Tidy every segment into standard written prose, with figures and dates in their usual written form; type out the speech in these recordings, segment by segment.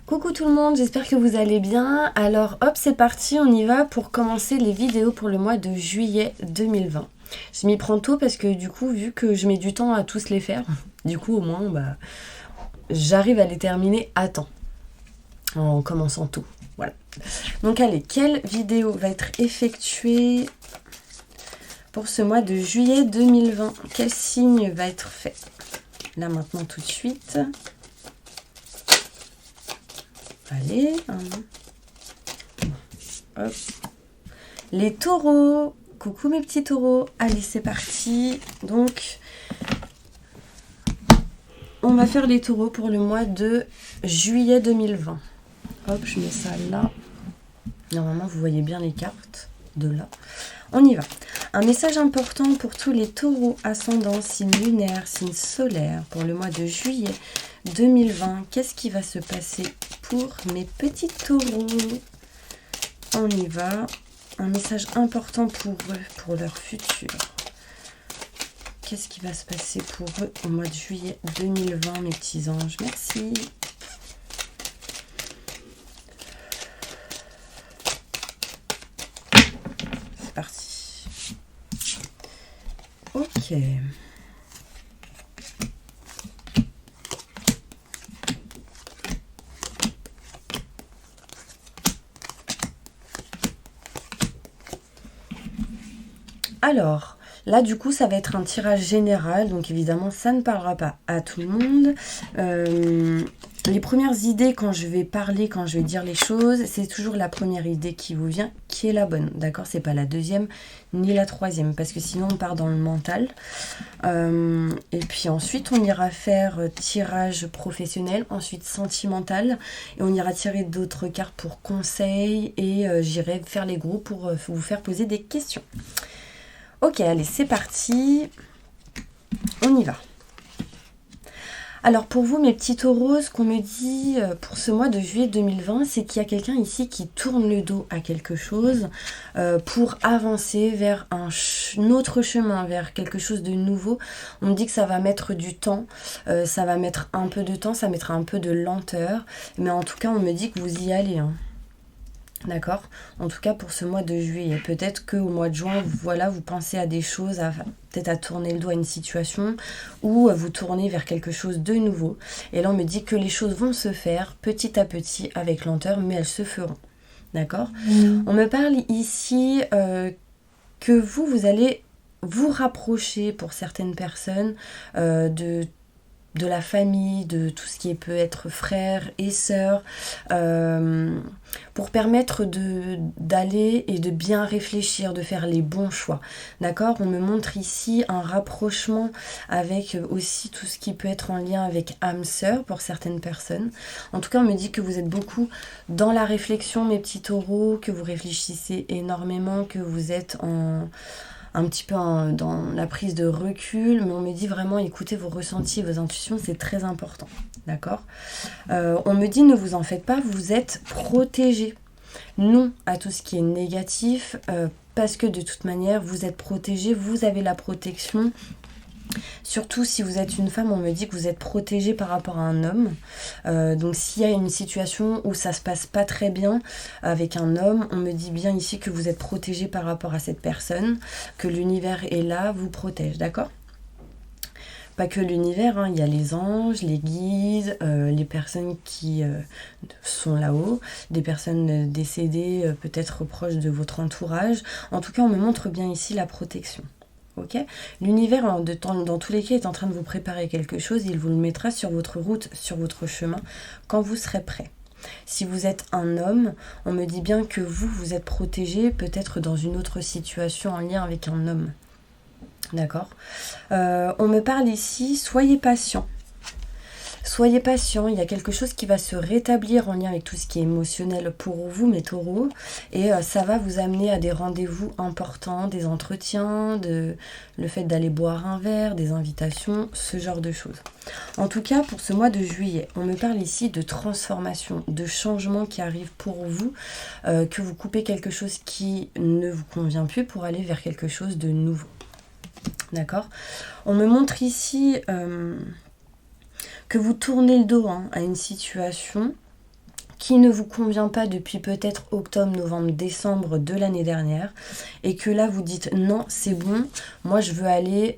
Coucou tout le monde, j'espère que vous allez bien. Alors hop, c'est parti, on y va pour commencer les vidéos pour le mois de juillet 2020. Je m'y prends tôt parce que du coup, vu que je mets du temps à tous les faire, du coup au moins j'arrive à les terminer à temps, en commençant tôt. Voilà. Donc allez, quelle vidéo va être effectuée pour ce mois de juillet 2020? Quel signe va être fait? Là maintenant tout de suite. Allez, hop. Les taureaux, coucou mes petits taureaux, allez c'est parti. Donc, on va faire les taureaux pour le mois de juillet 2020. Hop, je mets ça là. Normalement, vous voyez bien les cartes de là. On y va. Un message important pour tous les taureaux, ascendant, signe lunaire, signe solaire, pour le mois de juillet 2020. Qu'est-ce qui va se passer pour mes petits taureaux? On y va. Un message important pour eux, pour leur futur. Qu'est-ce qui va se passer pour eux au mois de juillet 2020, mes petits anges? Merci. C'est parti. Ok. Alors, là du coup ça va être un tirage général, donc évidemment ça ne parlera pas à tout le monde. Les premières idées quand je vais parler, quand je vais dire les choses, c'est toujours la première idée qui vous vient, qui est la bonne, d'accord? C'est pas la deuxième ni la troisième, parce que sinon on part dans le mental. Et puis ensuite on ira faire tirage professionnel, ensuite sentimental, et on ira tirer d'autres cartes pour conseils, et j'irai faire les groupes pour vous faire poser des questions. Ok, allez, c'est parti. On y va. Alors pour vous, mes petits taureaux, ce qu'on me dit pour ce mois de juillet 2020, c'est qu'il y a quelqu'un ici qui tourne le dos à quelque chose pour avancer vers un autre chemin, vers quelque chose de nouveau. On me dit que ça va mettre du temps, ça va mettre un peu de temps, ça mettra un peu de lenteur. Mais en tout cas, on me dit que vous y allez, hein. D'accord? En tout cas pour ce mois de juillet. Peut-être qu'au mois de juin, voilà, vous pensez à des choses, peut-être à tourner le dos à une situation, ou vous tournez vers quelque chose de nouveau. Et là on me dit que les choses vont se faire petit à petit avec lenteur, mais elles se feront. D'accord? On me parle ici que vous allez vous rapprocher pour certaines personnes de la famille, de tout ce qui peut être frères et sœurs, pour permettre d'aller et de bien réfléchir, de faire les bons choix. D'accord? On me montre ici un rapprochement avec aussi tout ce qui peut être en lien avec âme sœur pour certaines personnes. En tout cas, on me dit que vous êtes beaucoup dans la réflexion, mes petits taureaux, que vous réfléchissez énormément, que vous êtes un petit peu dans la prise de recul, mais on me dit vraiment écoutez vos ressentis, vos intuitions, c'est très important, d'accord? On me dit ne vous en faites pas, vous êtes protégés. Non à tout ce qui est négatif, parce que de toute manière, vous êtes protégés, vous avez la protection. Surtout si vous êtes une femme, on me dit que vous êtes protégée par rapport à un homme. Donc s'il y a une situation où ça se passe pas très bien avec un homme, on me dit bien ici que vous êtes protégée par rapport à cette personne, que l'univers est là, vous protège, d'accord? Pas que l'univers, hein, il y a les anges, les guides, les personnes qui sont là-haut, des personnes décédées, peut-être proches de votre entourage. En tout cas, on me montre bien ici la protection. Okay, l'univers, dans tous les cas, est en train de vous préparer quelque chose. Il vous le mettra sur votre route, sur votre chemin, quand vous serez prêt. Si vous êtes un homme, on me dit bien que vous êtes protégé, peut-être dans une autre situation en lien avec un homme. D'accord? On me parle ici, soyez patient. Soyez patient, il y a quelque chose qui va se rétablir en lien avec tout ce qui est émotionnel pour vous, mes taureaux, et ça va vous amener à des rendez-vous importants, des entretiens, le fait d'aller boire un verre, des invitations, ce genre de choses. En tout cas, pour ce mois de juillet, on me parle ici de transformation, de changement qui arrive pour vous, que vous coupez quelque chose qui ne vous convient plus pour aller vers quelque chose de nouveau. D'accord? On me montre ici que vous tournez le dos à une situation qui ne vous convient pas depuis peut-être octobre, novembre, décembre de l'année dernière, et que là vous dites non, c'est bon, moi je veux aller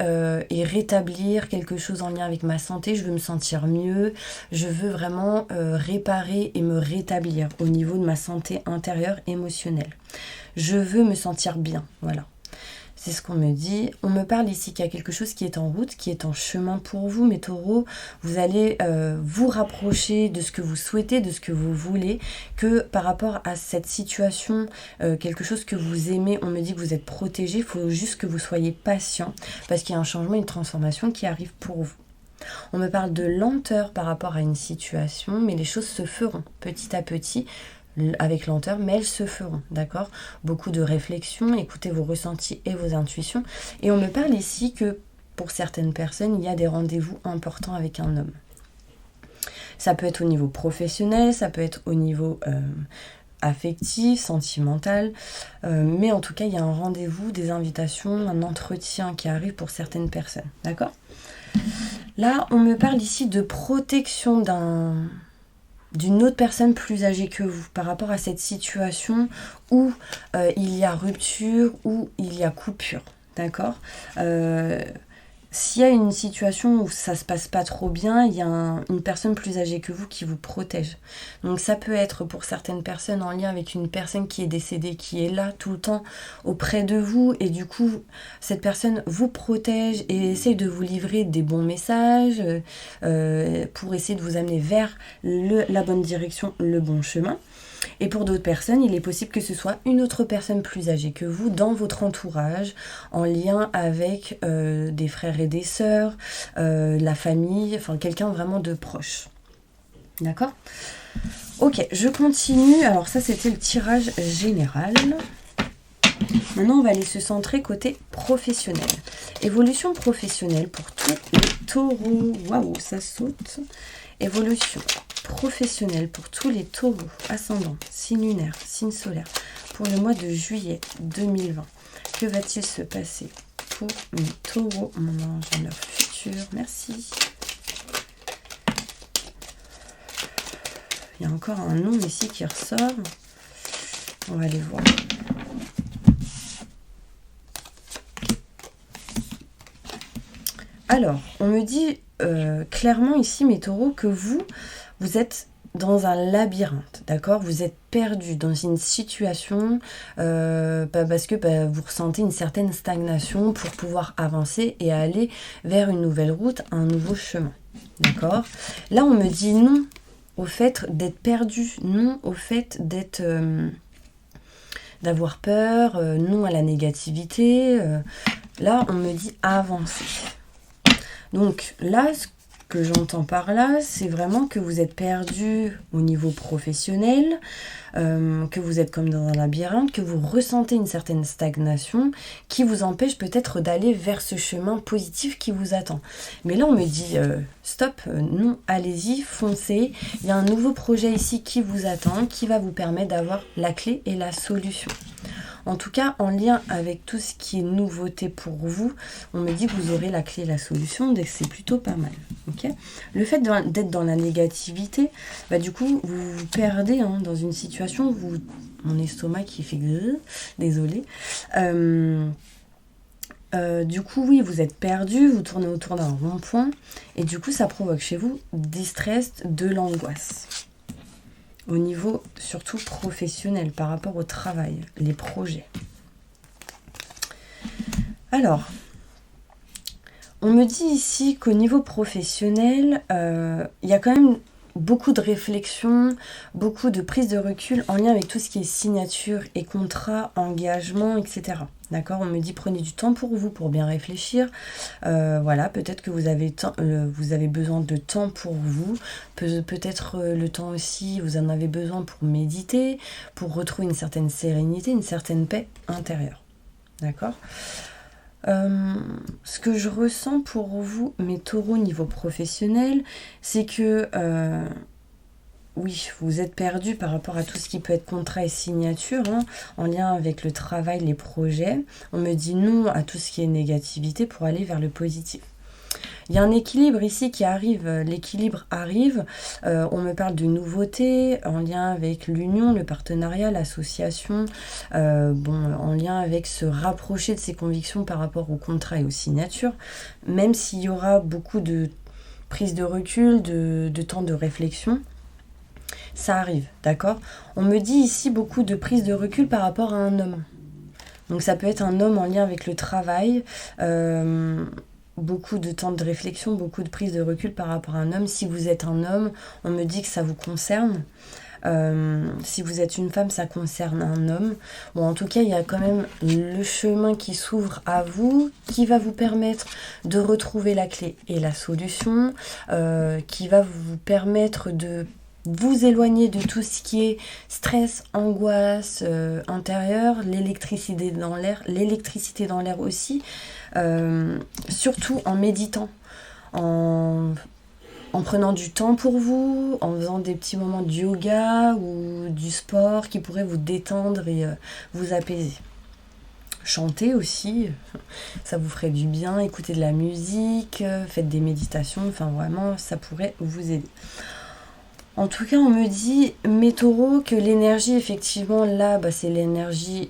et rétablir quelque chose en lien avec ma santé, je veux me sentir mieux, je veux vraiment réparer et me rétablir au niveau de ma santé intérieure émotionnelle. Je veux me sentir bien, voilà. C'est ce qu'on me dit. On me parle ici qu'il y a quelque chose qui est en route, qui est en chemin pour vous, mes taureaux. Vous allez vous rapprocher de ce que vous souhaitez, de ce que vous voulez, que par rapport à cette situation, quelque chose que vous aimez, on me dit que vous êtes protégé. Il faut juste que vous soyez patient parce qu'il y a un changement, une transformation qui arrive pour vous. On me parle de lenteur par rapport à une situation, mais les choses se feront petit à petit, avec lenteur, mais elles se feront, d'accord? Beaucoup de réflexion, écoutez vos ressentis et vos intuitions. Et on me parle ici que pour certaines personnes, il y a des rendez-vous importants avec un homme. Ça peut être au niveau professionnel, ça peut être au niveau affectif, sentimental, mais en tout cas, il y a un rendez-vous, des invitations, un entretien qui arrive pour certaines personnes, d'accord? Là, on me parle ici de protection d'une autre personne plus âgée que vous par rapport à cette situation où il y a rupture, où il y a coupure, d'accord? S'il y a une situation où ça se passe pas trop bien, il y a une personne plus âgée que vous qui vous protège. Donc ça peut être pour certaines personnes en lien avec une personne qui est décédée, qui est là tout le temps auprès de vous, et du coup cette personne vous protège et essaye de vous livrer des bons messages pour essayer de vous amener vers la bonne direction, le bon chemin. Et pour d'autres personnes, il est possible que ce soit une autre personne plus âgée que vous dans votre entourage, en lien avec des frères et des sœurs, la famille, enfin quelqu'un vraiment de proche. D'accord ? Ok, je continue. Alors ça, c'était le tirage général. Maintenant, on va aller se centrer côté professionnel. Évolution professionnelle pour tous les taureaux. Waouh, ça saute. Évolution professionnelle pour tous les taureaux, ascendant, signe lunaire, signe solaire, pour le mois de juillet 2020. Que va-t-il se passer pour mes taureaux, mon ange en leur futur? Merci. Il y a encore un nom ici qui ressort. On va aller voir. Alors, on me dit clairement ici, mes taureaux, que vous êtes dans un labyrinthe, d'accord? Vous êtes perdu dans une situation parce que vous ressentez une certaine stagnation pour pouvoir avancer et aller vers une nouvelle route, un nouveau chemin, d'accord? Là, on me dit non au fait d'être perdu, non au fait d'être... d'avoir peur, non à la négativité. Là, on me dit avancer. Donc là, ce que j'entends par là, c'est vraiment que vous êtes perdu au niveau professionnel, que vous êtes comme dans un labyrinthe, que vous ressentez une certaine stagnation qui vous empêche peut-être d'aller vers ce chemin positif qui vous attend. Mais là, on me dit stop, non, allez-y, foncez. Il y a un nouveau projet ici qui vous attend, qui va vous permettre d'avoir la clé et la solution. En tout cas, en lien avec tout ce qui est nouveauté pour vous, on me dit que vous aurez la clé et la solution, donc c'est plutôt pas mal. Okay, le fait d'être dans la négativité, du coup, vous vous perdez dans une situation, mon estomac qui fait désolé. Du coup, oui, vous êtes perdu, vous tournez autour d'un rond-point, et du coup, ça provoque chez vous du stress, de l'angoisse. Au niveau surtout professionnel, par rapport au travail, les projets. Alors, on me dit ici qu'au niveau professionnel, il y a quand même beaucoup de réflexion, beaucoup de prise de recul en lien avec tout ce qui est signature et contrat, engagement, etc. D'accord ? On me dit prenez du temps pour vous, pour bien réfléchir. Voilà, peut-être que vous avez besoin de temps pour vous. Peut-être le temps aussi, vous en avez besoin pour méditer, pour retrouver une certaine sérénité, une certaine paix intérieure. D'accord ? Ce que je ressens pour vous, mes taureaux niveau professionnel, c'est que oui, vous êtes perdus par rapport à tout ce qui peut être contrat et signature, en lien avec le travail, les projets. On me dit non à tout ce qui est négativité pour aller vers le positif. Il y a un équilibre ici qui arrive, l'équilibre arrive, on me parle de nouveautés en lien avec l'union, le partenariat, l'association, en lien avec se rapprocher de ses convictions par rapport au contrat et aux signatures, même s'il y aura beaucoup de prise de recul, de temps de réflexion, ça arrive, d'accord? On me dit ici beaucoup de prise de recul par rapport à un homme. Donc ça peut être un homme en lien avec le travail, beaucoup de temps de réflexion, beaucoup de prise de recul par rapport à un homme. Si vous êtes un homme, on me dit que ça vous concerne. Si vous êtes une femme, ça concerne un homme. Bon, en tout cas, il y a quand même le chemin qui s'ouvre à vous, qui va vous permettre de retrouver la clé et la solution, qui va vous permettre de vous éloigner de tout ce qui est stress, angoisse intérieure, l'électricité dans l'air aussi, surtout en méditant, en prenant du temps pour vous, en faisant des petits moments de yoga ou du sport qui pourraient vous détendre et vous apaiser. Chanter aussi, ça vous ferait du bien, écouter de la musique, faites des méditations, enfin vraiment ça pourrait vous aider. En tout cas, on me dit, mes taureaux, que l'énergie, effectivement, là, c'est l'énergie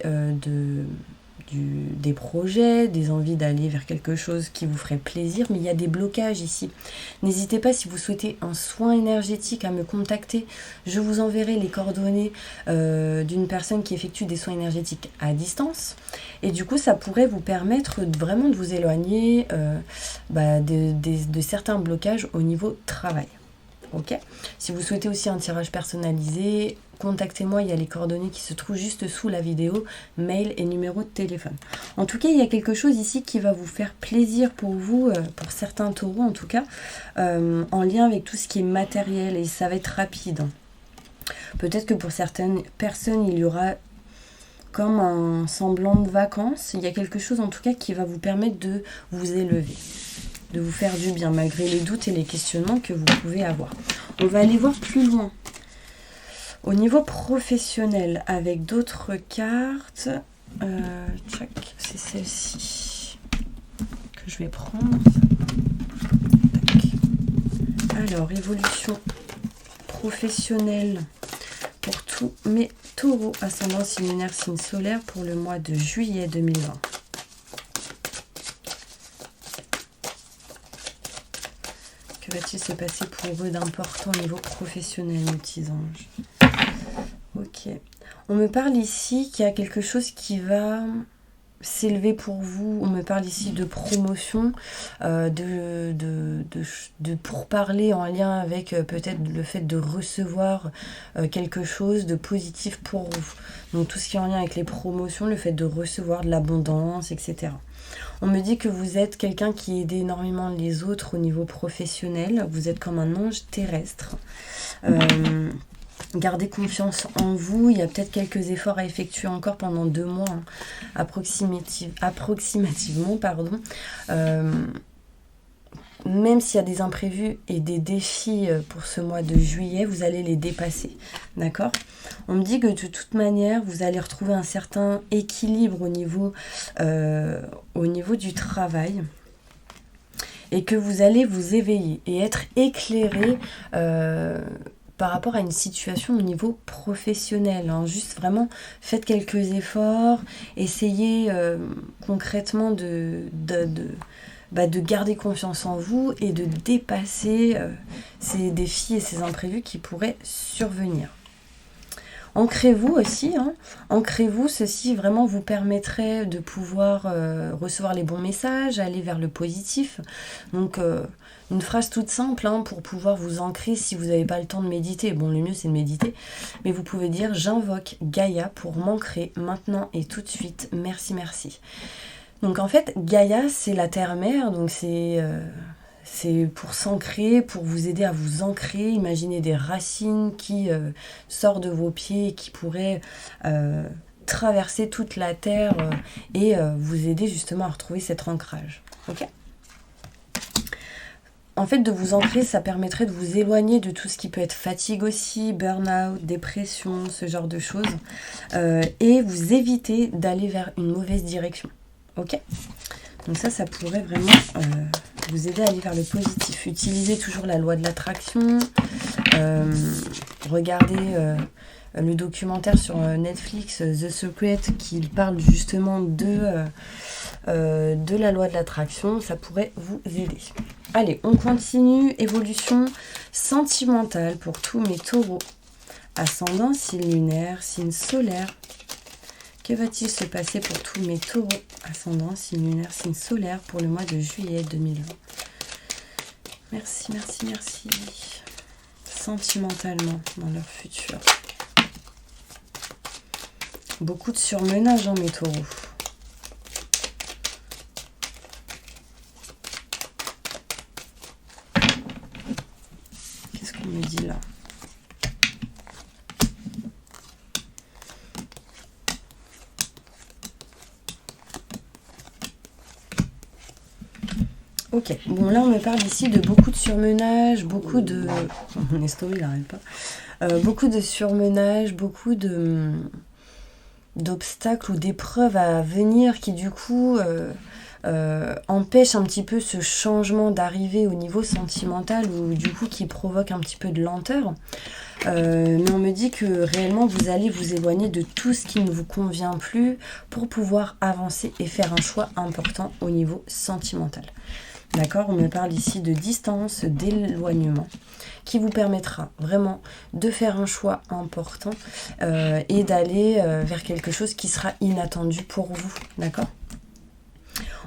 des projets, des envies d'aller vers quelque chose qui vous ferait plaisir, mais il y a des blocages ici. N'hésitez pas, si vous souhaitez un soin énergétique, à me contacter. Je vous enverrai les coordonnées d'une personne qui effectue des soins énergétiques à distance. Et du coup, ça pourrait vous permettre vraiment de vous éloigner de certains blocages au niveau travail. Ok. Si vous souhaitez aussi un tirage personnalisé, contactez-moi, il y a les coordonnées qui se trouvent juste sous la vidéo, mail et numéro de téléphone. En tout cas, il y a quelque chose ici qui va vous faire plaisir pour vous, pour certains taureaux en tout cas, en lien avec tout ce qui est matériel, et ça va être rapide. Peut-être que pour certaines personnes, il y aura comme un semblant de vacances. Il y a quelque chose en tout cas qui va vous permettre de vous élever, de vous faire du bien malgré les doutes et les questionnements que vous pouvez avoir. On va aller voir plus loin. Au niveau professionnel, avec d'autres cartes, c'est celle-ci que je vais prendre. Tac. Alors, évolution professionnelle pour tous mes taureaux, ascendant signe lunaire, signe solaire pour le mois de juillet 2020. Que va-t-il se passer pour eux d'important au niveau professionnel, mes petits anges? Ok. On me parle ici qu'il y a quelque chose qui va s'élever pour vous. On me parle ici de promotion, de pourparlers en lien avec peut-être le fait de recevoir quelque chose de positif pour vous. Donc tout ce qui est en lien avec les promotions, le fait de recevoir de l'abondance, etc. On me dit que vous êtes quelqu'un qui aide énormément les autres au niveau professionnel. Vous êtes comme un ange terrestre. Gardez confiance en vous. Il y a peut-être quelques efforts à effectuer encore pendant 2 mois, approximativement. Même s'il y a des imprévus et des défis pour ce mois de juillet, vous allez les dépasser. D'accord ? On me dit que de toute manière, vous allez retrouver un certain équilibre au niveau du travail. Et que vous allez vous éveiller et être éclairé par rapport à une situation au niveau professionnel. Juste vraiment, faites quelques efforts, essayez concrètement de garder confiance en vous et de dépasser ces défis et ces imprévus qui pourraient survenir. Ancrez-vous aussi, ancrez-vous, ceci vraiment vous permettrait de pouvoir recevoir les bons messages, aller vers le positif. Donc une phrase toute simple pour pouvoir vous ancrer si vous n'avez pas le temps de méditer. Bon, le mieux c'est de méditer, mais vous pouvez dire « J'invoque Gaïa pour m'ancrer maintenant et tout de suite. Merci, merci ». Donc en fait, Gaïa, c'est la terre-mère, donc c'est pour s'ancrer, pour vous aider à vous ancrer. Imaginez des racines qui sortent de vos pieds et qui pourraient traverser toute la terre et vous aider justement à retrouver cet ancrage. Ok ? En fait, de vous ancrer, ça permettrait de vous éloigner de tout ce qui peut être fatigue aussi, burn-out, dépression, ce genre de choses, et vous éviter d'aller vers une mauvaise direction. Ok ? Donc ça pourrait vraiment vous aider à aller vers le positif. Utilisez toujours la loi de l'attraction. Regardez le documentaire sur Netflix, The Secret, qui parle justement de la loi de l'attraction. Ça pourrait vous aider. Allez, on continue. Évolution sentimentale pour tous mes taureaux. Ascendant, signe lunaire, signe solaire. Que va-t-il se passer pour tous mes taureaux? Ascendant, signe lunaire, signe solaire pour le mois de juillet 2020. Merci, merci, merci. Sentimentalement dans leur futur. Beaucoup de surmenage, hein, mes taureaux. Qu'est-ce qu'on me dit là? Ok, bon là on me parle ici de beaucoup de surmenage, beaucoup de... Mon estomac il n'arrête pas. Beaucoup de surmenage, beaucoup d'obstacles ou d'épreuves à venir qui du coup empêchent un petit peu ce changement d'arrivée au niveau sentimental ou du coup qui provoque un petit peu de lenteur. Mais on me dit que réellement vous allez vous éloigner de tout ce qui ne vous convient plus pour pouvoir avancer et faire un choix important au niveau sentimental. D'accord, on me parle ici de distance, d'éloignement, qui vous permettra vraiment de faire un choix important et d'aller vers quelque chose qui sera inattendu pour vous. D'accord ?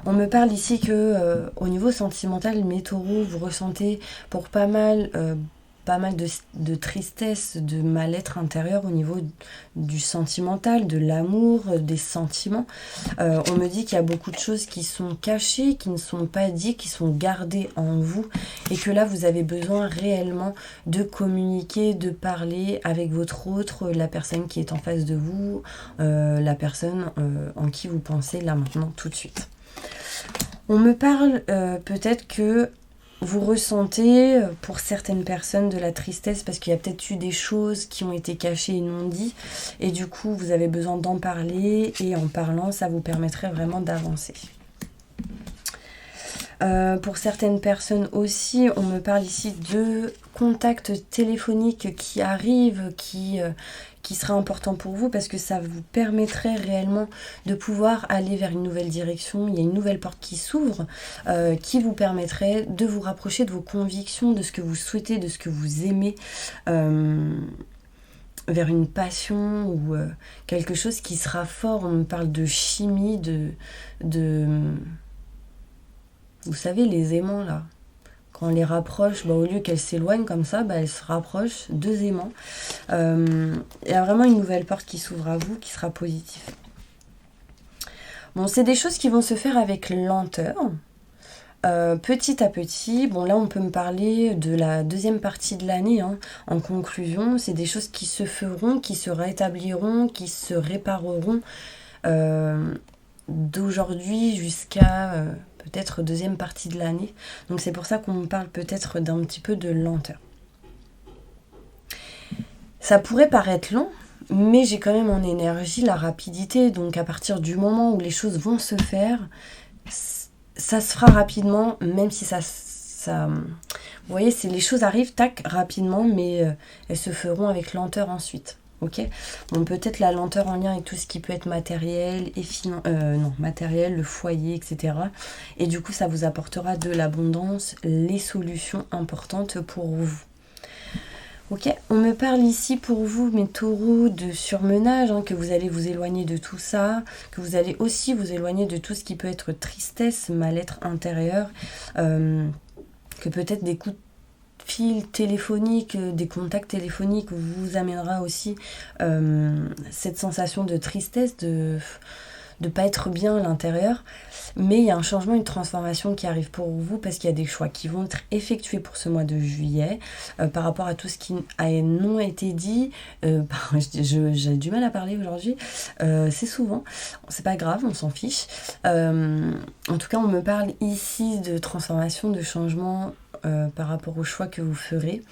On me parle ici que au niveau sentimental, mes taureaux, vous ressentez pour pas mal de tristesse, de mal-être intérieur au niveau du sentimental, de l'amour, des sentiments. On me dit qu'il y a beaucoup de choses qui sont cachées, qui ne sont pas dites, qui sont gardées en vous et que là vous avez besoin réellement de communiquer, de parler avec votre autre, la personne qui est en face de vous, la personne en qui vous pensez là maintenant tout de suite. On me parle peut-être que vous ressentez pour certaines personnes de la tristesse parce qu'il y a peut-être eu des choses qui ont été cachées et non dites et du coup vous avez besoin d'en parler et en parlant ça vous permettrait vraiment d'avancer. Pour certaines personnes aussi, on me parle ici de contacts téléphoniques qui arrivent, qui sera important pour vous parce que ça vous permettrait réellement de pouvoir aller vers une nouvelle direction. Il y a une nouvelle porte qui s'ouvre qui vous permettrait de vous rapprocher de vos convictions, de ce que vous souhaitez, de ce que vous aimez vers une passion ou quelque chose qui sera fort. On me parle de chimie, de vous savez, les aimants là. Quand on les rapproche, au lieu qu'elles s'éloignent comme ça, elles se rapprochent, deux aimants. Il y a vraiment une nouvelle porte qui s'ouvre à vous, qui sera positive. Bon, c'est des choses qui vont se faire avec lenteur. Petit à petit, là on peut me parler de la deuxième partie de l'année. En conclusion, c'est des choses qui se feront, qui se rétabliront, qui se répareront d'aujourd'hui jusqu'à... peut-être deuxième partie de l'année. Donc c'est pour ça qu'on me parle peut-être d'un petit peu de lenteur. Ça pourrait paraître long, mais j'ai quand même en énergie la rapidité. Donc à partir du moment où les choses vont se faire, ça se fera rapidement, même si ça vous voyez, les choses arrivent, tac, rapidement, mais elles se feront avec lenteur ensuite. Ok, bon, peut-être la lenteur en lien avec tout ce qui peut être matériel et matériel, le foyer, etc. Et du coup, ça vous apportera de l'abondance, les solutions importantes pour vous. Ok, on me parle ici pour vous, mes taureaux, de surmenage, que vous allez vous éloigner de tout ça, que vous allez aussi vous éloigner de tout ce qui peut être tristesse, mal-être intérieur, que peut-être des coups de fil téléphonique, des contacts téléphoniques vous amènera aussi cette sensation de tristesse, de pas être bien à l'intérieur. Mais il y a un changement, une transformation qui arrive pour vous parce qu'il y a des choix qui vont être effectués pour ce mois de juillet par rapport à tout ce qui a non été dit. J'ai du mal à parler aujourd'hui, c'est souvent, c'est pas grave, on s'en fiche. En tout cas, on me parle ici de transformation, de changement par rapport aux choix que vous ferez.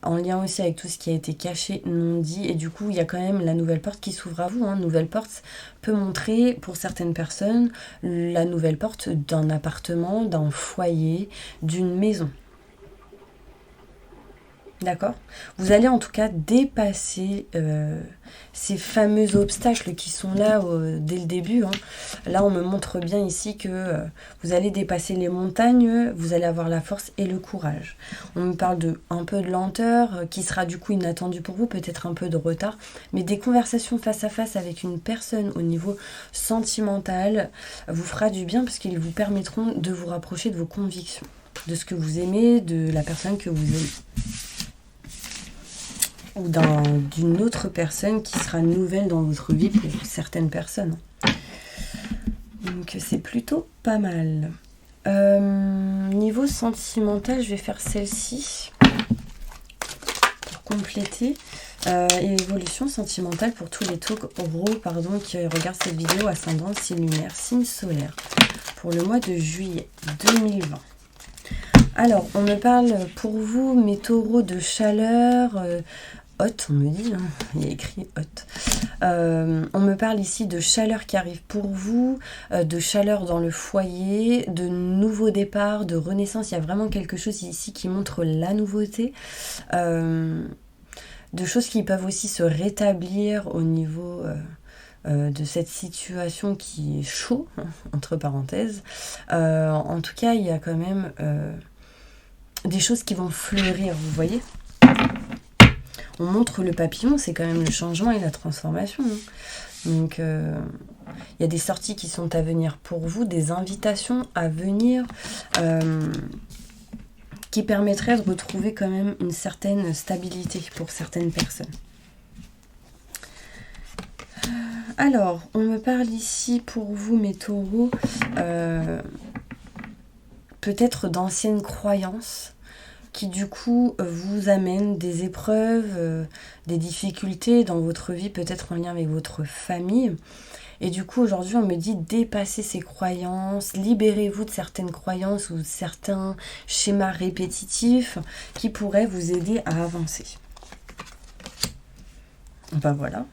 en lien aussi avec tout ce qui a été caché, non dit, et du coup il y a quand même la nouvelle porte qui s'ouvre à vous. Nouvelle porte peut montrer pour certaines personnes la nouvelle porte d'un appartement, d'un foyer, d'une maison. D'accord? Vous allez en tout cas dépasser ces fameux obstacles qui sont là dès le début. Là, on me montre bien ici que vous allez dépasser les montagnes, vous allez avoir la force et le courage. On me parle de un peu de lenteur, qui sera du coup inattendue pour vous, peut-être un peu de retard, mais des conversations face à face avec une personne au niveau sentimental vous fera du bien parce qu'ils vous permettront de vous rapprocher de vos convictions, de ce que vous aimez, de la personne que vous aimez. Ou d'une autre personne qui sera nouvelle dans votre vie pour certaines personnes. Donc c'est plutôt pas mal. Niveau sentimental, je vais faire celle-ci pour compléter. Évolution sentimentale pour tous les taureaux qui regardent cette vidéo, ascendant, signe lunaire, signe solaire, pour le mois de juillet 2020. Alors, on me parle pour vous, mes taureaux, de chaleur, haute, on me dit, il y a écrit haute. On me parle ici de chaleur qui arrive pour vous, de chaleur dans le foyer, de nouveau départ, de renaissance. Il y a vraiment quelque chose ici qui montre la nouveauté, de choses qui peuvent aussi se rétablir au niveau de cette situation qui est chaud, entre parenthèses. En tout cas, il y a quand même des choses qui vont fleurir, vous voyez. On montre le papillon, c'est quand même le changement et la transformation. Donc, il y a des sorties qui sont à venir pour vous, des invitations à venir qui permettraient de retrouver quand même une certaine stabilité pour certaines personnes. Alors, on me parle ici pour vous, mes taureaux, peut-être d'anciennes croyances qui du coup vous amènent des épreuves, des difficultés dans votre vie, peut-être en lien avec votre famille. Et du coup aujourd'hui on me dit dépassez ces croyances, libérez-vous de certaines croyances ou de certains schémas répétitifs qui pourraient vous aider à avancer. Ben voilà.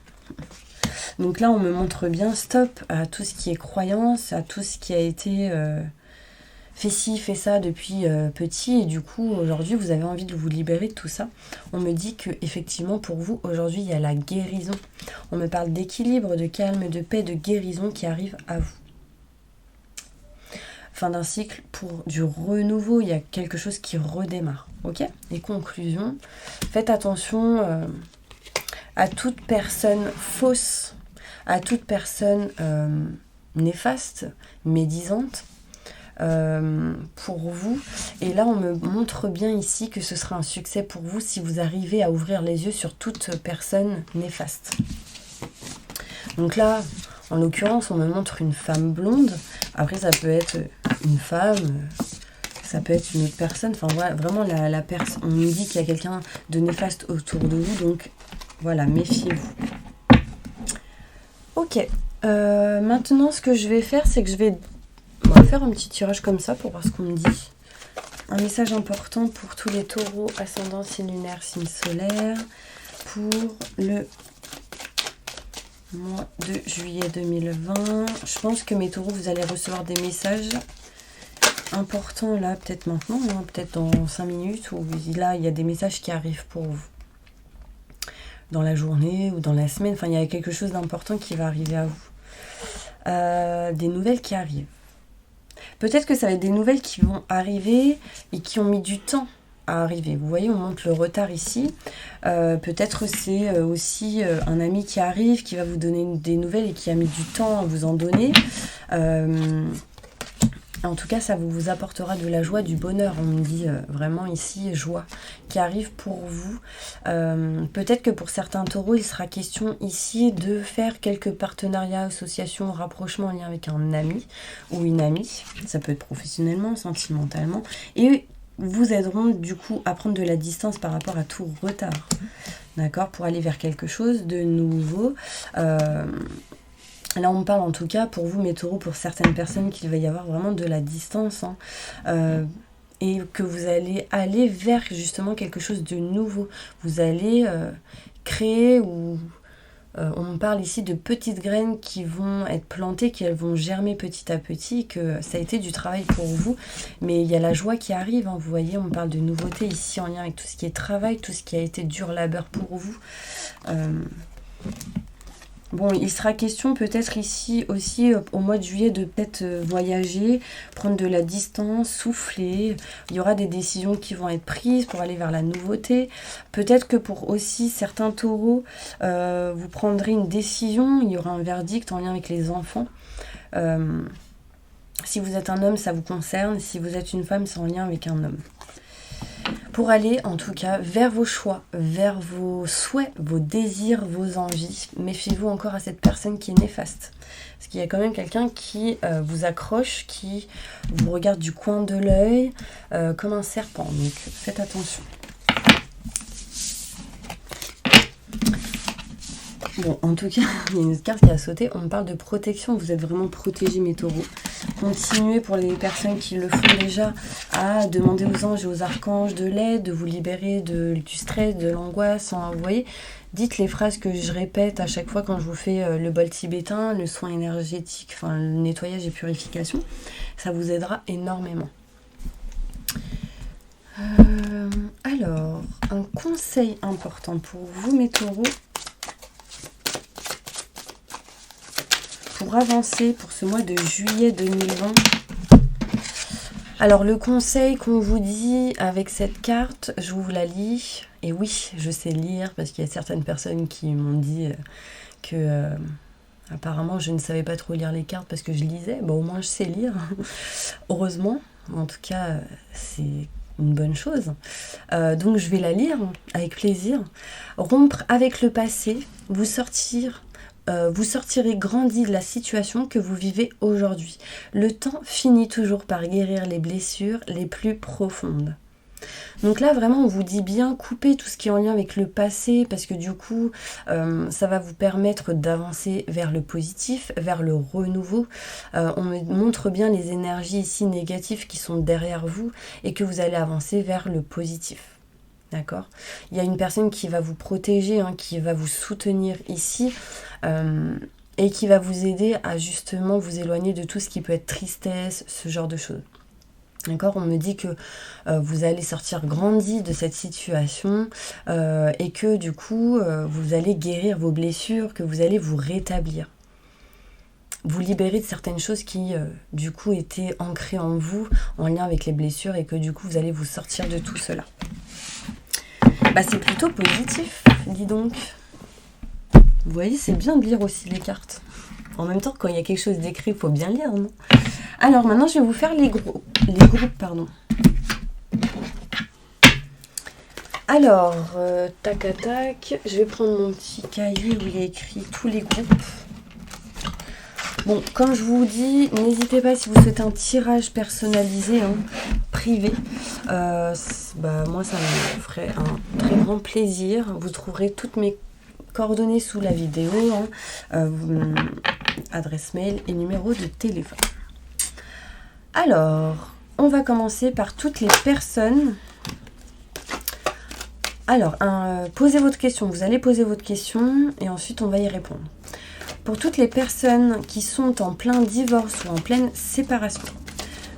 Donc là on me montre bien stop à tout ce qui est croyance, à tout ce qui a été... fait ci, fait ça depuis petit, et du coup aujourd'hui vous avez envie de vous libérer de tout ça. On me dit que effectivement pour vous aujourd'hui il y a la guérison. On me parle d'équilibre, de calme, de paix, de guérison qui arrive à vous. Fin d'un cycle pour du renouveau, il y a quelque chose qui redémarre. Ok ? Et conclusion, faites attention à toute personne fausse, à toute personne néfaste, médisante, pour vous. Et là on me montre bien ici que ce sera un succès pour vous si vous arrivez à ouvrir les yeux sur toute personne néfaste. Donc là en l'occurrence on me montre une femme blonde, après ça peut être une femme, ça peut être une autre personne, enfin voilà, vraiment la personne, on me dit qu'il y a quelqu'un de néfaste autour de vous, donc voilà, méfiez-vous. Ok, maintenant ce que je vais faire, c'est que on va faire un petit tirage comme ça pour voir ce qu'on me dit. Un message important pour tous les taureaux, ascendant, signe lunaire, signe solaire, pour le mois de juillet 2020. Je pense que mes taureaux, vous allez recevoir des messages importants là, peut-être maintenant, peut-être dans 5 minutes, ou là, il y a des messages qui arrivent pour vous. Dans la journée ou dans la semaine, enfin, il y a quelque chose d'important qui va arriver à vous. Des nouvelles qui arrivent. Peut-être que ça va être des nouvelles qui vont arriver et qui ont mis du temps à arriver. Vous voyez, on montre le retard ici. Peut-être c'est aussi un ami qui arrive, qui va vous donner des nouvelles et qui a mis du temps à vous en donner. En tout cas, ça vous apportera de la joie, du bonheur. On me dit vraiment ici, joie qui arrive pour vous. Peut-être que pour certains taureaux, il sera question ici de faire quelques partenariats, associations, rapprochements en lien avec un ami ou une amie. Ça peut être professionnellement, sentimentalement. Et vous aideront du coup à prendre de la distance par rapport à tout retard. D'accord ? Pour aller vers quelque chose de nouveau. Là, on me parle en tout cas, pour vous, mes taureaux, pour certaines personnes, qu'il va y avoir vraiment de la distance. et que vous allez aller vers justement quelque chose de nouveau. Vous allez créer ou... on me parle ici de petites graines qui vont être plantées, qui elles vont germer petit à petit, que ça a été du travail pour vous, mais il y a la joie qui arrive, hein, vous voyez, on me parle de nouveautés ici en lien avec tout ce qui est travail, tout ce qui a été dur labeur pour vous. Bon, il sera question peut-être ici aussi au mois de juillet de peut-être voyager, prendre de la distance, souffler. Il y aura des décisions qui vont être prises pour aller vers la nouveauté. Peut-être que pour aussi certains taureaux, vous prendrez une décision, il y aura un verdict en lien avec les enfants. Si vous êtes un homme, ça vous concerne. Si vous êtes une femme, c'est en lien avec un homme. Pour aller en tout cas vers vos choix, vers vos souhaits, vos désirs, vos envies. Méfiez-vous encore à cette personne qui est néfaste. Parce qu'il y a quand même quelqu'un qui vous accroche, qui vous regarde du coin de l'œil, comme un serpent. Donc faites attention. Bon, en tout cas, il y a une carte qui a sauté. On me parle de protection. Vous êtes vraiment protégés, mes taureaux. Continuez pour les personnes qui le font déjà à demander aux anges et aux archanges de l'aide, de vous libérer du stress, de l'angoisse. Vous voyez, dites les phrases que je répète à chaque fois quand je vous fais le bol tibétain, le soin énergétique, enfin le nettoyage et purification. Ça vous aidera énormément. Alors, un conseil important pour vous, mes taureaux. Pour avancer pour ce mois de juillet 2020. Alors le conseil qu'on vous dit avec cette carte, je vous la lis. Et oui, je sais lire parce qu'il y a certaines personnes qui m'ont dit que apparemment je ne savais pas trop lire les cartes parce que je lisais. Bon, au moins je sais lire, heureusement. En tout cas, c'est une bonne chose. Donc je vais la lire avec plaisir. Rompre avec le passé, vous sortirez grandi de la situation que vous vivez aujourd'hui. Le temps finit toujours par guérir les blessures les plus profondes. Donc là, vraiment, on vous dit bien couper tout ce qui est en lien avec le passé parce que du coup, ça va vous permettre d'avancer vers le positif, vers le renouveau. On me montre bien les énergies ici négatives qui sont derrière vous et que vous allez avancer vers le positif. D'accord ? Il y a une personne qui va vous protéger, qui va vous soutenir ici et qui va vous aider à justement vous éloigner de tout ce qui peut être tristesse, ce genre de choses. D'accord ? On me dit que vous allez sortir grandi de cette situation et que du coup, vous allez guérir vos blessures, que vous allez vous rétablir. Vous libérer de certaines choses qui, du coup, étaient ancrées en vous, en lien avec les blessures et que du coup, vous allez vous sortir de tout cela. C'est plutôt positif, dis donc. Vous voyez, c'est bien de lire aussi les cartes. En même temps, quand il y a quelque chose d'écrit, il faut bien lire, non ? Alors, maintenant, je vais vous faire les groupes. Alors, tac, je vais prendre mon petit cahier où il y a écrit tous les groupes. Bon, comme je vous dis, n'hésitez pas si vous souhaitez un tirage personnalisé, privé. Moi, ça me ferait un très grand plaisir. Vous trouverez toutes mes coordonnées sous la vidéo, adresse mail et numéro de téléphone. Alors, on va commencer par toutes les personnes. Alors, posez votre question. Vous allez poser votre question et ensuite on va y répondre. Pour toutes les personnes qui sont en plein divorce ou en pleine séparation,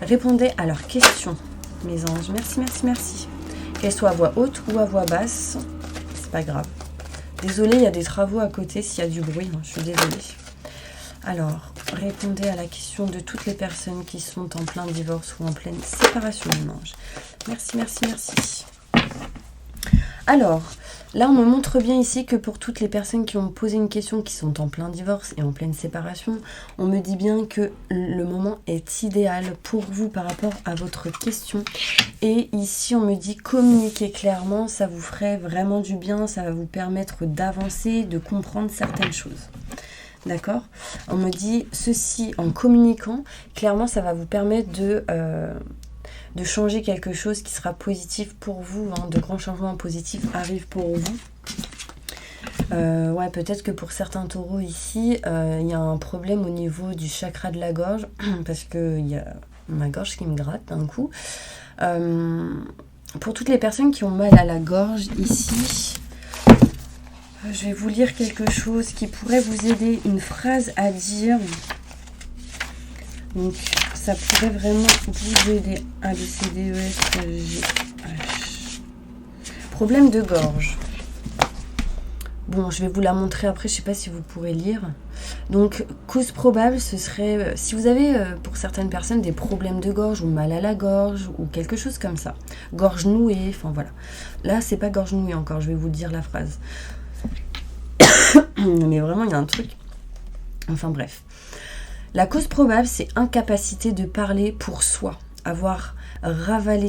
répondez à leurs questions, mes anges. Merci. Qu'elles soient à voix haute ou à voix basse, c'est pas grave. Désolée, il y a des travaux à côté s'il y a du bruit, je suis désolée. Alors, répondez à la question de toutes les personnes qui sont en plein divorce ou en pleine séparation, mon ange. Merci. Alors, là, on me montre bien ici que pour toutes les personnes qui ont posé une question, qui sont en plein divorce et en pleine séparation, on me dit bien que le moment est idéal pour vous par rapport à votre question. Et ici, on me dit communiquer clairement, ça vous ferait vraiment du bien, ça va vous permettre d'avancer, de comprendre certaines choses. D'accord ? On me dit ceci en communiquant, clairement, ça va vous permettre de changer quelque chose qui sera positif pour vous, de grands changements positifs arrivent pour vous. Peut-être que pour certains taureaux ici, il y a un problème au niveau du chakra de la gorge, parce qu'il y a ma gorge qui me gratte d'un coup. Pour toutes les personnes qui ont mal à la gorge ici, je vais vous lire quelque chose qui pourrait vous aider, une phrase à dire. Donc ça pourrait vraiment vous aider. A, B, C, D, E, F, G, H. Problème de gorge. Bon, je vais vous la montrer après, je ne sais pas si vous pourrez lire. Donc, cause probable, ce serait, si vous avez, pour certaines personnes, des problèmes de gorge ou mal à la gorge ou quelque chose comme ça. Gorge nouée, enfin voilà. Là, c'est pas gorge nouée encore, je vais vous dire la phrase. Mais vraiment, il y a un truc. Enfin bref. La cause probable, c'est incapacité de parler pour soi. Avoir ravalé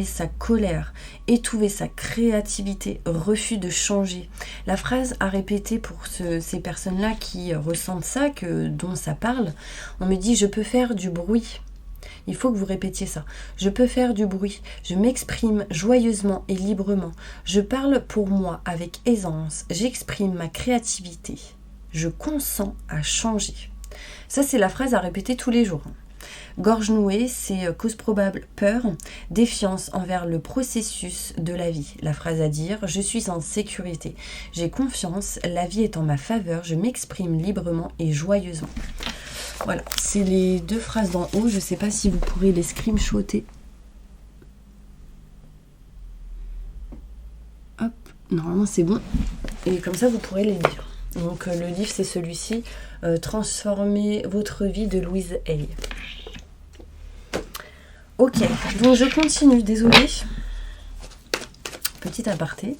sa colère, étouffer sa créativité, refus de changer. La phrase à répéter pour ces personnes-là qui ressentent ça, dont ça parle, on me dit « je peux faire du bruit ». Il faut que vous répétiez ça. Je peux faire du bruit, je m'exprime joyeusement et librement. Je parle pour moi avec aisance, j'exprime ma créativité. Je consens à changer. Ça, c'est la phrase à répéter tous les jours. Gorge nouée, c'est cause probable peur, défiance envers le processus de la vie. La phrase à dire, je suis en sécurité, j'ai confiance, la vie est en ma faveur, je m'exprime librement et joyeusement. Voilà, c'est les deux phrases d'en haut, je ne sais pas si vous pourrez les screenshotter. Hop, normalement c'est bon. Et comme ça, vous pourrez les lire. Donc le livre, c'est celui-ci, Transformer votre vie de Louise Hay. Ok, donc je continue, désolée. Petit aparté.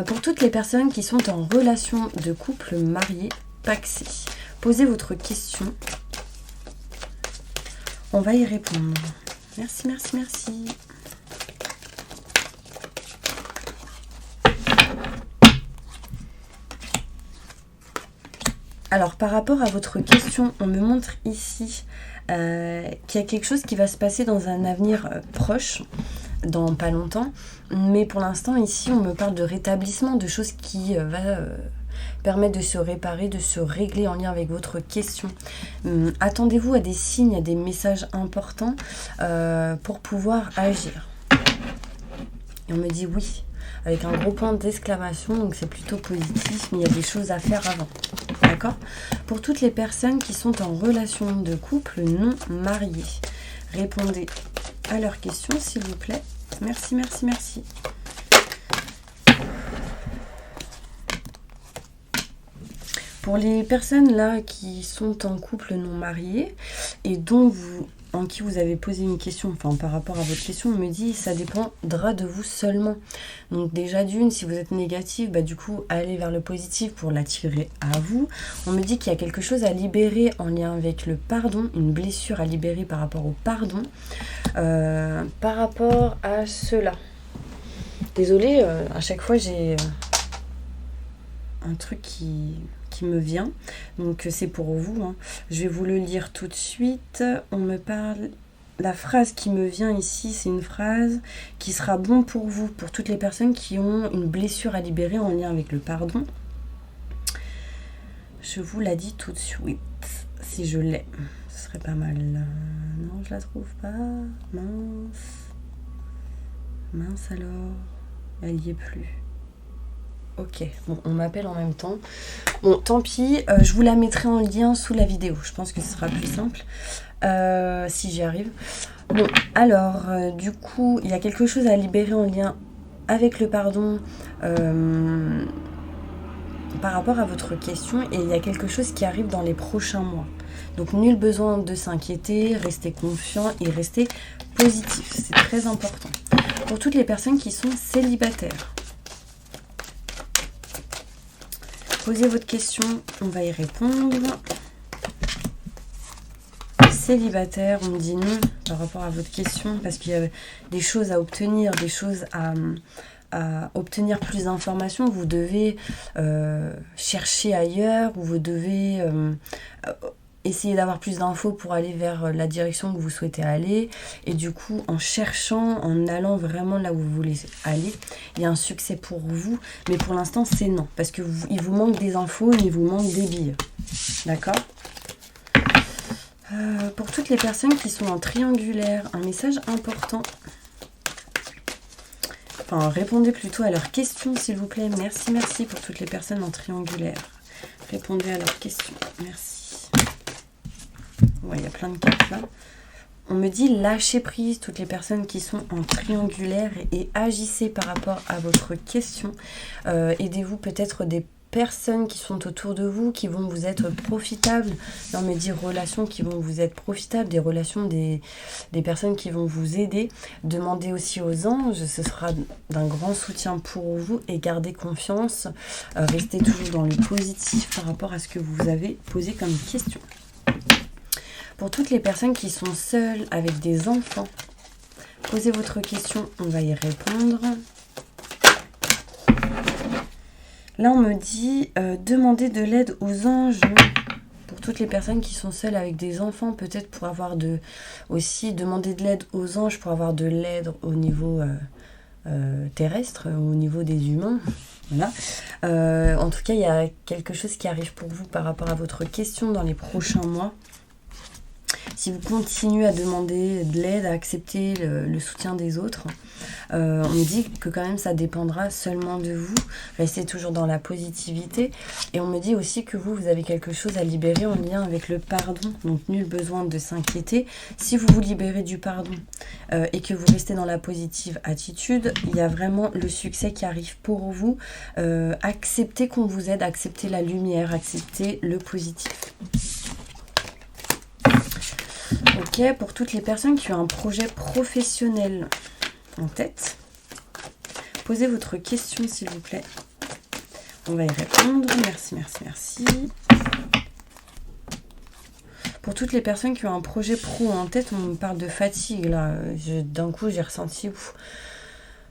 Pour toutes les personnes qui sont en relation de couple marié, pacsé, posez votre question. On va y répondre. Merci, merci, merci. Alors, par rapport à votre question, on me montre ici qu'il y a quelque chose qui va se passer dans un avenir proche, dans pas longtemps. Mais pour l'instant, ici, on me parle de rétablissement, de choses qui va permettre de se réparer, de se régler en lien avec votre question. Attendez-vous à des signes, à des messages importants pour pouvoir agir. Et on me dit oui, avec un gros point d'exclamation, donc c'est plutôt positif, mais il y a des choses à faire avant. D'accord ? Pour toutes les personnes qui sont en relation de couple non mariés, répondez à leurs questions, s'il vous plaît. Merci, merci, merci. Pour les personnes là qui sont en couple non marié et en qui vous avez posé une question, enfin par rapport à votre question, on me dit ça dépendra de vous seulement. Donc déjà d'une, si vous êtes négatif, du coup allez vers le positif pour l'attirer à vous. On me dit qu'il y a quelque chose à libérer en lien avec le pardon, une blessure à libérer par rapport au pardon, par rapport à cela. Désolée, à chaque fois j'ai un truc qui me vient, donc c'est pour vous, hein. Je vais vous le lire tout de suite. On me parle, la phrase qui me vient ici, c'est une phrase qui sera bon pour vous, pour toutes les personnes qui ont une blessure à libérer en lien avec le pardon. Je vous la dis tout de suite, si je l'ai, ce serait pas mal. Non, je la trouve pas, mince alors, elle y est plus. Ok, bon, on m'appelle en même temps. Bon, tant pis, je vous la mettrai en lien sous la vidéo. Je pense que ce sera plus simple, si j'y arrive. Bon, alors, du coup, il y a quelque chose à libérer en lien avec le pardon par rapport à votre question. Et il y a quelque chose qui arrive dans les prochains mois. Donc, nul besoin de s'inquiéter, restez confiant et restez positif. C'est très important. Pour toutes les personnes qui sont célibataires, posez votre question, on va y répondre. Célibataire, on me dit non par rapport à votre question, parce qu'il y a des choses à obtenir, des choses à obtenir plus d'informations. Vous devez chercher ailleurs, ou vous devez essayer d'avoir plus d'infos pour aller vers la direction que vous souhaitez aller. Et du coup, en cherchant, en allant vraiment là où vous voulez aller, il y a un succès pour vous. Mais pour l'instant, c'est non. Parce qu'il vous manque des infos et il vous manque des billes. D'accord ? Pour toutes les personnes qui sont en triangulaire, un message important. Enfin, répondez plutôt à leurs questions, s'il vous plaît. Merci, merci pour toutes les personnes en triangulaire. Répondez à leurs questions. Merci. Ouais, il y a plein de cartes là. On me dit lâchez prise, toutes les personnes qui sont en triangulaire, et agissez par rapport à votre question. Aidez-vous peut-être des personnes qui sont autour de vous, qui vont vous être profitables. Là, on me dit relations qui vont vous être profitables, des relations des personnes qui vont vous aider. Demandez aussi aux anges, ce sera d'un grand soutien pour vous, et gardez confiance. Restez toujours dans le positif par rapport à ce que vous avez posé comme question. Pour toutes les personnes qui sont seules avec des enfants, posez votre question, on va y répondre. Là, on me dit demandez de l'aide aux anges. Pour toutes les personnes qui sont seules avec des enfants, peut-être pour avoir aussi demander de l'aide aux anges, pour avoir de l'aide au niveau terrestre, au niveau des humains. Voilà. En tout cas, il y a quelque chose qui arrive pour vous par rapport à votre question dans les prochains mois. Si vous continuez à demander de l'aide, à accepter le soutien des autres, on me dit que quand même ça dépendra seulement de vous. Restez toujours dans la positivité. Et on me dit aussi que vous avez quelque chose à libérer en lien avec le pardon. Donc nul besoin de s'inquiéter. Si vous vous libérez du pardon et que vous restez dans la positive attitude, il y a vraiment le succès qui arrive pour vous. Acceptez qu'on vous aide, acceptez la lumière, acceptez le positif. Ok, pour toutes les personnes qui ont un projet professionnel en tête, posez votre question s'il vous plaît. On va y répondre. Merci, merci, merci. Pour toutes les personnes qui ont un projet pro en tête, on me parle de fatigue là. D'un coup, j'ai ressenti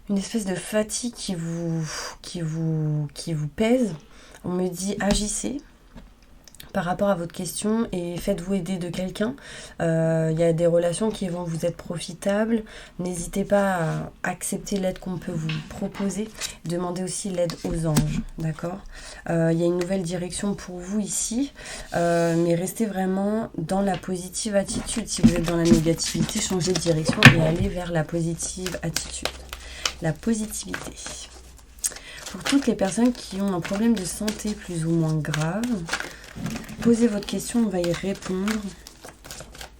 une espèce de fatigue qui vous pèse. On me dit agissez par rapport à votre question et faites-vous aider de quelqu'un. Il y a des relations qui vont vous être profitables. N'hésitez pas à accepter l'aide qu'on peut vous proposer. Demandez aussi l'aide aux anges, d'accord ? Il y a une nouvelle direction pour vous ici, mais restez vraiment dans la positive attitude. Si vous êtes dans la négativité, changez de direction et allez vers la positive attitude. La positivité. Pour toutes les personnes qui ont un problème de santé plus ou moins grave, posez votre question, on va y répondre.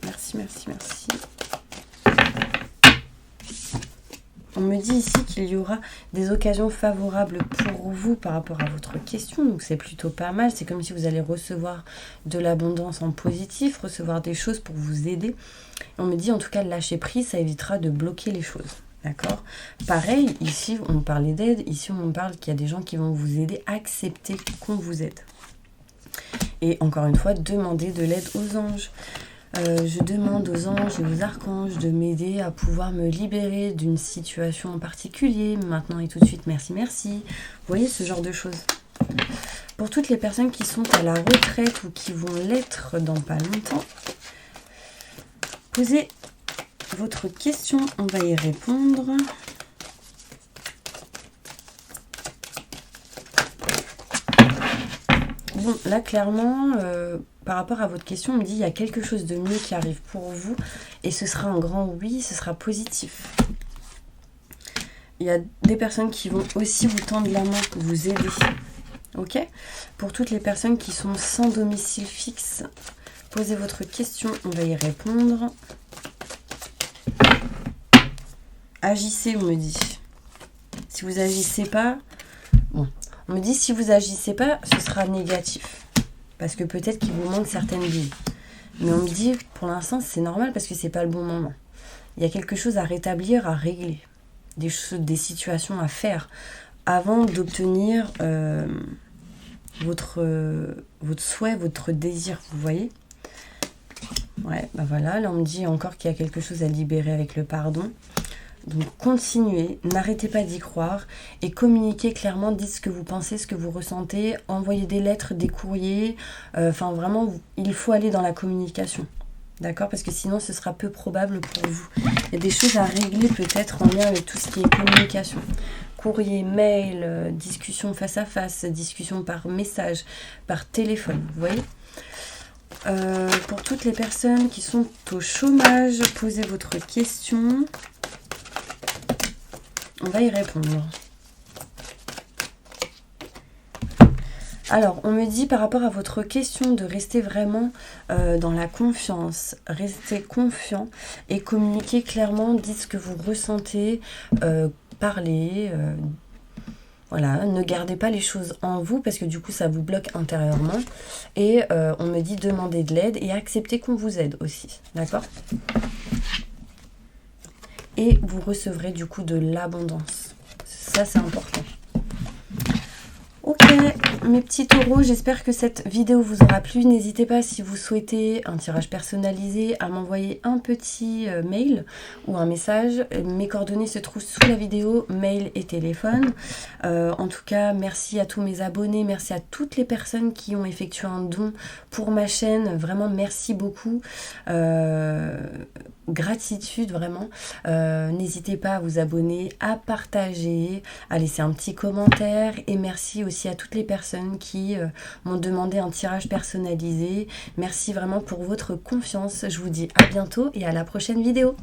Merci, merci, merci. On me dit ici qu'il y aura des occasions favorables pour vous par rapport à votre question, donc c'est plutôt pas mal. C'est comme si vous allez recevoir de l'abondance en positif, recevoir des choses pour vous aider. On me dit en tout cas de lâcher prise, ça évitera de bloquer les choses. D'accord ? Pareil, ici on parlait d'aide, ici on parle qu'il y a des gens qui vont vous aider, accepter qu'on vous aide. Et encore une fois, demandez de l'aide aux anges. Je demande aux anges et aux archanges de m'aider à pouvoir me libérer d'une situation en particulier, maintenant et tout de suite, merci, merci. Vous voyez ce genre de choses. Pour toutes les personnes qui sont à la retraite ou qui vont l'être dans pas longtemps, posez votre question, on va y répondre. Bon, là, clairement, par rapport à votre question, on me dit qu'il y a quelque chose de mieux qui arrive pour vous. Et ce sera un grand oui, ce sera positif. Il y a des personnes qui vont aussi vous tendre la main, vous aider. Ok ? Pour toutes les personnes qui sont sans domicile fixe, posez votre question, on va y répondre. Agissez, on me dit. Si vous agissez pas... Bon, on me dit si vous agissez pas, ce sera négatif. Parce que peut-être qu'il vous manque certaines billes. Mais on me dit, pour l'instant, c'est normal parce que c'est pas le bon moment. Il y a quelque chose à rétablir, à régler. Des situations à faire avant d'obtenir votre souhait, votre désir, vous voyez ? Ouais, bah voilà, là on me dit encore qu'il y a quelque chose à libérer avec le pardon. Donc continuez, n'arrêtez pas d'y croire et communiquez clairement, dites ce que vous pensez, ce que vous ressentez, envoyez des lettres, des courriers, enfin vraiment il faut aller dans la communication, d'accord ? Parce que sinon ce sera peu probable pour vous. Il y a des choses à régler peut-être en lien avec tout ce qui est communication. Courrier, mail, discussion face à face, discussion par message, par téléphone, vous voyez ? Pour toutes les personnes qui sont au chômage, posez votre question. On va y répondre. Alors, on me dit par rapport à votre question de rester vraiment dans la confiance, rester confiant et communiquer clairement, dites ce que vous ressentez, parlez, voilà, ne gardez pas les choses en vous parce que du coup ça vous bloque intérieurement. Et on me dit demander de l'aide et accepter qu'on vous aide aussi, d'accord? Et vous recevrez du coup de l'abondance. Ça c'est important. Ok, mes petits taureaux, j'espère que cette vidéo vous aura plu. N'hésitez pas, si vous souhaitez un tirage personnalisé, à m'envoyer un petit mail ou un message. Mes coordonnées se trouvent sous la vidéo, mail et téléphone. En tout cas, merci à tous mes abonnés, merci à toutes les personnes qui ont effectué un don pour ma chaîne. Vraiment, merci beaucoup. Gratitude vraiment. N'hésitez pas à vous abonner, à partager, à laisser un petit commentaire et merci aussi à toutes les personnes qui m'ont demandé un tirage personnalisé. Merci vraiment pour votre confiance. Je vous dis à bientôt et à la prochaine vidéo.